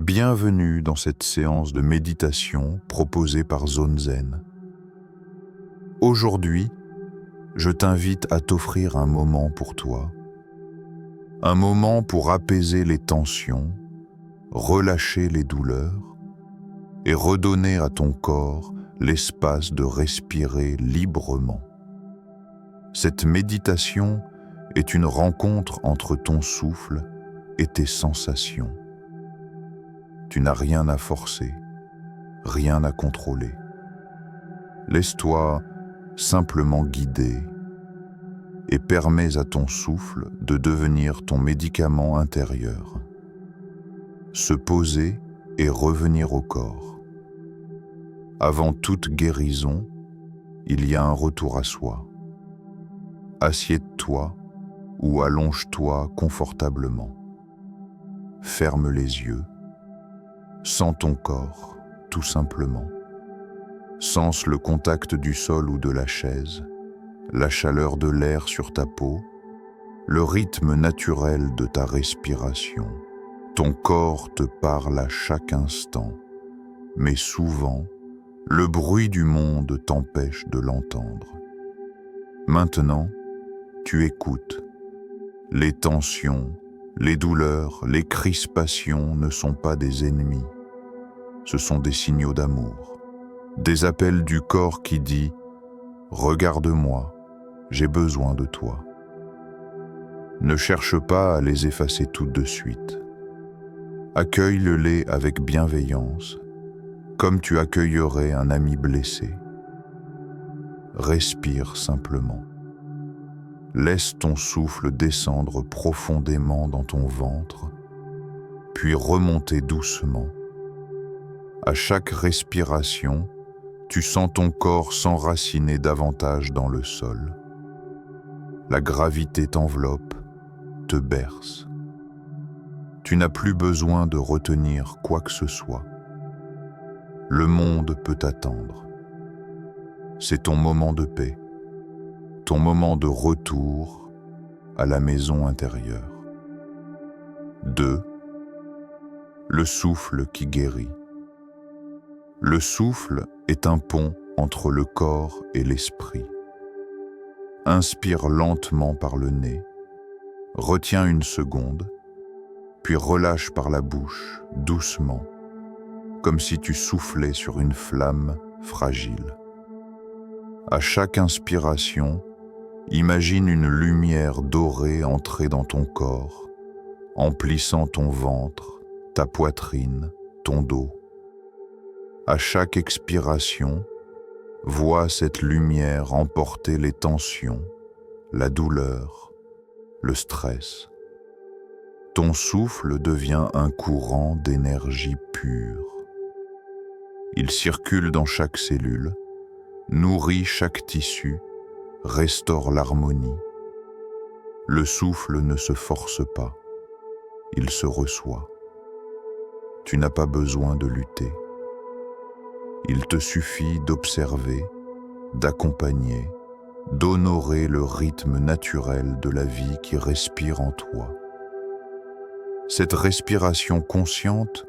Bienvenue dans cette séance de méditation proposée par Zone Zen. Aujourd'hui, je t'invite à t'offrir un moment pour toi, un moment pour apaiser les tensions, relâcher les douleurs et redonner à ton corps l'espace de respirer librement. Cette méditation est une rencontre entre ton souffle et tes sensations. Tu n'as rien à forcer, rien à contrôler. Laisse-toi simplement guider et permets à ton souffle de devenir ton médicament intérieur. Se poser et revenir au corps. Avant toute guérison, il y a un retour à soi. Assieds-toi ou allonge-toi confortablement. Ferme les yeux. Sens ton corps, tout simplement. Sens le contact du sol ou de la chaise, la chaleur de l'air sur ta peau, le rythme naturel de ta respiration. Ton corps te parle à chaque instant, mais souvent, le bruit du monde t'empêche de l'entendre. Maintenant, tu écoutes. Les tensions, les douleurs, les crispations ne sont pas des ennemis. Ce sont des signaux d'amour, des appels du corps qui dit « Regarde-moi, j'ai besoin de toi ». Ne cherche pas à les effacer toutes de suite. Accueille-les avec bienveillance, comme tu accueillerais un ami blessé. Respire simplement. Laisse ton souffle descendre profondément dans ton ventre, puis remonter doucement. À chaque respiration, tu sens ton corps s'enraciner davantage dans le sol. La gravité t'enveloppe, te berce. Tu n'as plus besoin de retenir quoi que ce soit. Le monde peut attendre. C'est ton moment de paix, ton moment de retour à la maison intérieure. 2. Le souffle qui guérit. Le souffle est un pont entre le corps et l'esprit. Inspire lentement par le nez, retiens une seconde, puis relâche par la bouche, doucement, comme si tu soufflais sur une flamme fragile. À chaque inspiration, imagine une lumière dorée entrer dans ton corps, emplissant ton ventre, ta poitrine, ton dos. À chaque expiration, vois cette lumière emporter les tensions, la douleur, le stress. Ton souffle devient un courant d'énergie pure. Il circule dans chaque cellule, nourrit chaque tissu, restaure l'harmonie. Le souffle ne se force pas, il se reçoit. Tu n'as pas besoin de lutter. Il te suffit d'observer, d'accompagner, d'honorer le rythme naturel de la vie qui respire en toi. Cette respiration consciente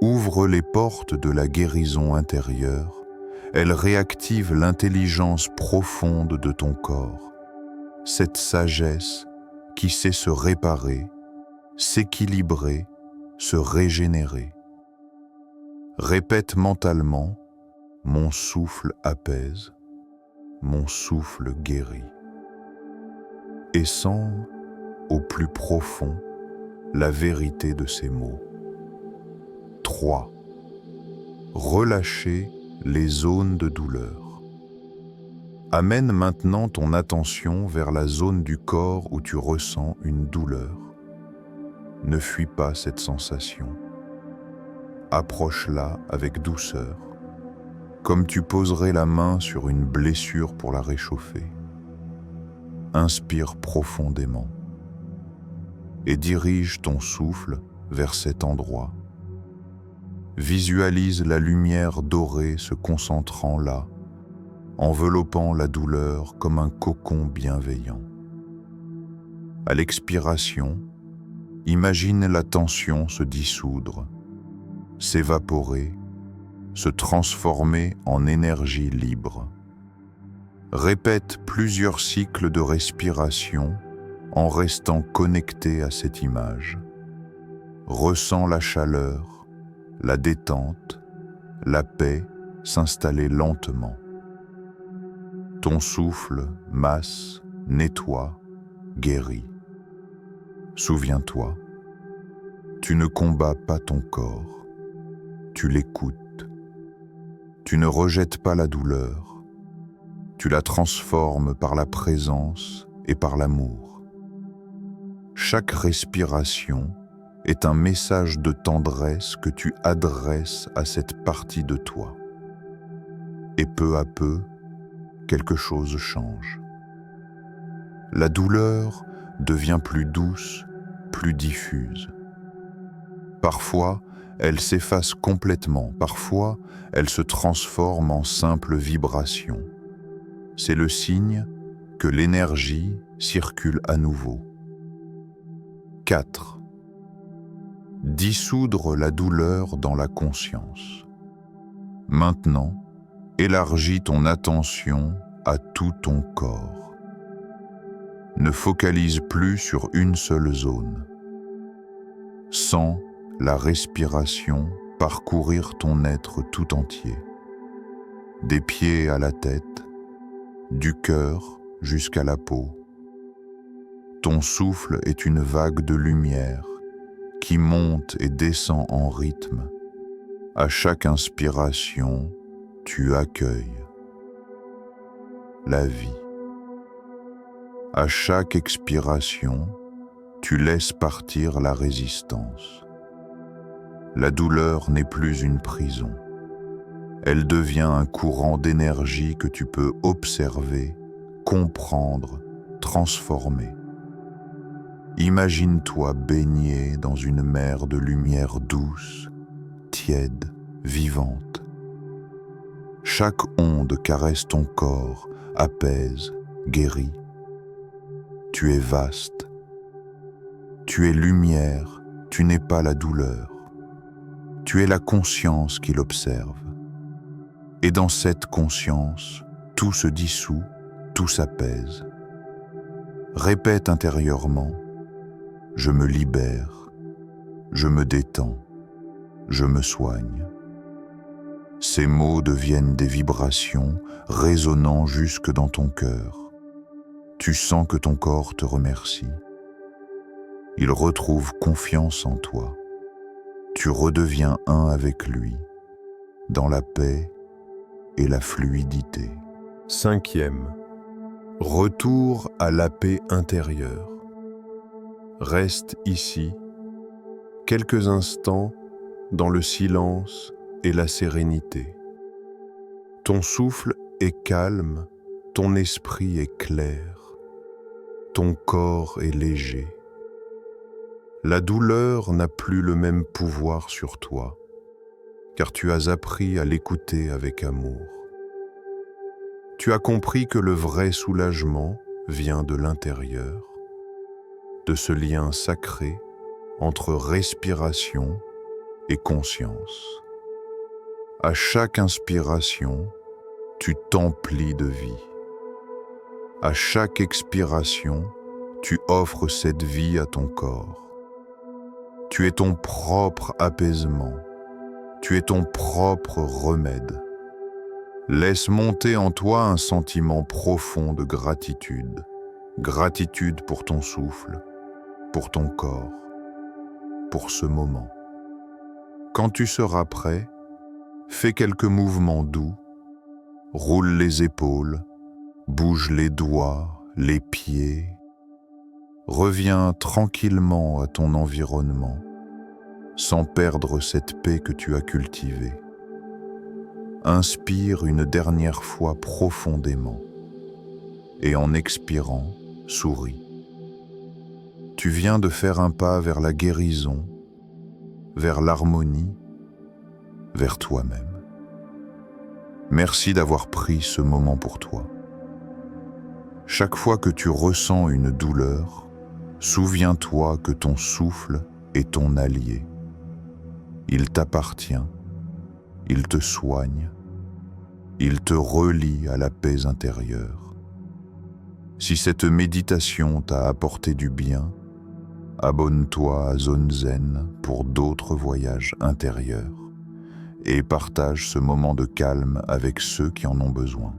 ouvre les portes de la guérison intérieure. Elle réactive l'intelligence profonde de ton corps, cette sagesse qui sait se réparer, s'équilibrer, se régénérer. Répète mentalement: mon souffle apaise, mon souffle guérit. Et sens au plus profond la vérité de ces mots. 3. Relâcher les zones de douleur. Amène maintenant ton attention vers la zone du corps où tu ressens une douleur. Ne fuis pas cette sensation. Approche-la avec douceur, comme tu poserais la main sur une blessure pour la réchauffer. Inspire profondément et dirige ton souffle vers cet endroit. Visualise la lumière dorée se concentrant là, enveloppant la douleur comme un cocon bienveillant. À l'expiration, imagine la tension se dissoudre, s'évaporer, se transformer en énergie libre. Répète plusieurs cycles de respiration en restant connecté à cette image. Ressens la chaleur, la détente, la paix s'installer lentement. Ton souffle masse, nettoie, guérit. Souviens-toi, tu ne combats pas ton corps, tu l'écoutes. Tu ne rejettes pas la douleur, tu la transformes par la présence et par l'amour. Chaque respiration est un message de tendresse que tu adresses à cette partie de toi. Et peu à peu, quelque chose change. La douleur devient plus douce, plus diffuse. Parfois, elle s'efface complètement, parfois, elle se transforme en simple vibration. C'est le signe que l'énergie circule à nouveau. 4. Dissoudre la douleur dans la conscience. Maintenant, élargis ton attention à tout ton corps. Ne focalise plus sur une seule zone. Sens la respiration parcourir ton être tout entier. Des pieds à la tête, du cœur jusqu'à la peau. Ton souffle est une vague de lumière qui monte et descend en rythme. À chaque inspiration, tu accueilles la vie. À chaque expiration, tu laisses partir la résistance. La douleur n'est plus une prison. Elle devient un courant d'énergie que tu peux observer, comprendre, transformer. Imagine-toi baigné dans une mer de lumière douce, tiède, vivante. Chaque onde caresse ton corps, apaise, guérit. Tu es vaste. Tu es lumière, tu n'es pas la douleur. Tu es la conscience qui l'observe. Et dans cette conscience, tout se dissout, tout s'apaise. Répète intérieurement, je me libère, je me détends, je me soigne. Ces mots deviennent des vibrations résonnant jusque dans ton cœur. Tu sens que ton corps te remercie. Il retrouve confiance en toi. Tu redeviens un avec lui, dans la paix et la fluidité. 5e. Retour à la paix intérieure. Reste ici, quelques instants dans le silence et la sérénité. Ton souffle est calme, ton esprit est clair, ton corps est léger. La douleur n'a plus le même pouvoir sur toi, car tu as appris à l'écouter avec amour. Tu as compris que le vrai soulagement vient de l'intérieur, de ce lien sacré entre respiration et conscience. À chaque inspiration, tu t'emplis de vie. À chaque expiration, tu offres cette vie à ton corps. Tu es ton propre apaisement. Tu es ton propre remède. Laisse monter en toi un sentiment profond de gratitude. Gratitude pour ton souffle, pour ton corps, pour ce moment. Quand tu seras prêt, fais quelques mouvements doux, roule les épaules, bouge les doigts, les pieds. Reviens tranquillement à ton environnement, sans perdre cette paix que tu as cultivée. Inspire une dernière fois profondément et en expirant, souris. Tu viens de faire un pas vers la guérison, vers l'harmonie, vers toi-même. Merci d'avoir pris ce moment pour toi. Chaque fois que tu ressens une douleur, souviens-toi que ton souffle est ton allié. Il t'appartient, il te soigne, il te relie à la paix intérieure. Si cette méditation t'a apporté du bien, abonne-toi à Zone Zen pour d'autres voyages intérieurs et partage ce moment de calme avec ceux qui en ont besoin.